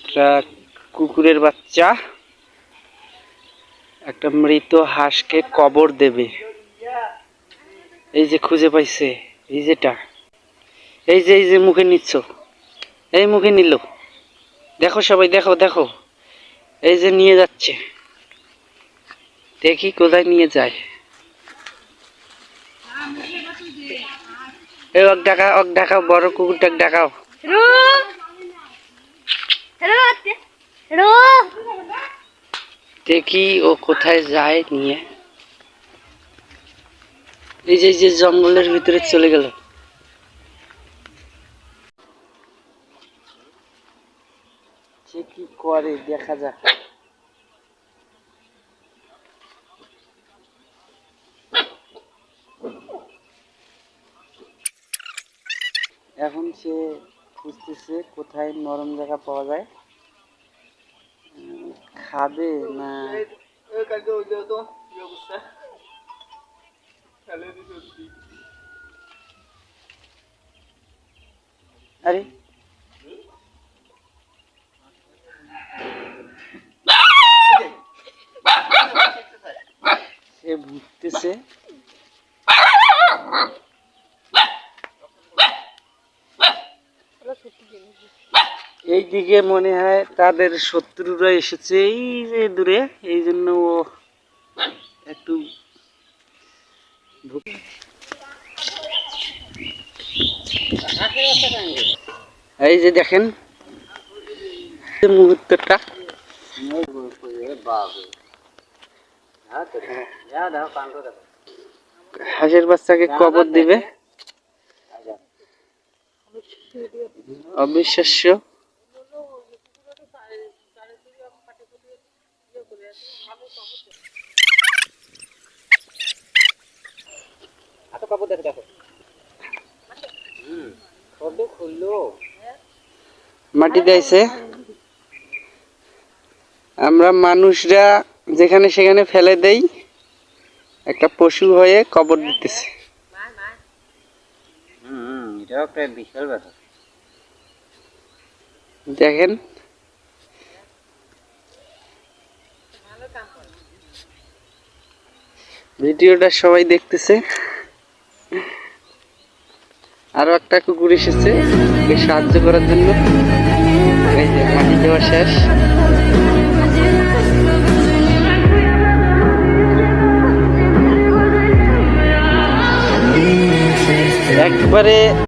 একটা কুকুরের বাচ্চা একটা মৃত হাঁসকে কবর দেবে। এই যে খুঁজে পাইছে, এই যেটা, এই যে মুখে নিচ্ছ, এই মুখে নিল, দেখো সবাই, দেখো দেখো, এই যে নিয়ে যাচ্ছে, দেখি কোথায় নিয়ে যায়। এই ওক ডাকাও, বড় কুকুরটাকে ডাকাও। দেখি ও কোথায় যায় নিয়ে। এই যে জঙ্গলের ভিতরে চলে গেল। সে কি করে দেখা যাক। এখন সে খুঁজতেছে কোথায় নরম জায়গা পাওয়া যায়, খাবে না। আরে সে ভুগতেছে। এইদিকে মনে হয় তাদের শত্রুরা এসেছে, এই যে দূরে, এই জন্য ও একটু এই যে দেখেন মুহূর্তটা। হাঁসের বাচ্চাকে কবর দিবে, অবিশ্বাস্য। মাটি দিয়েছে, আমরা মানুষরা যেখানে সেখানে ফেলে দেই, একটা পশু হয়ে কবর দিতেছে। দেখেন ভিডিওটা সবাই দেখতেছে। আরো একটা কুকুর এসেছে ওকে সাহায্য করার জন্য। এই যে মাটি দেওয়া শেষ। একবারে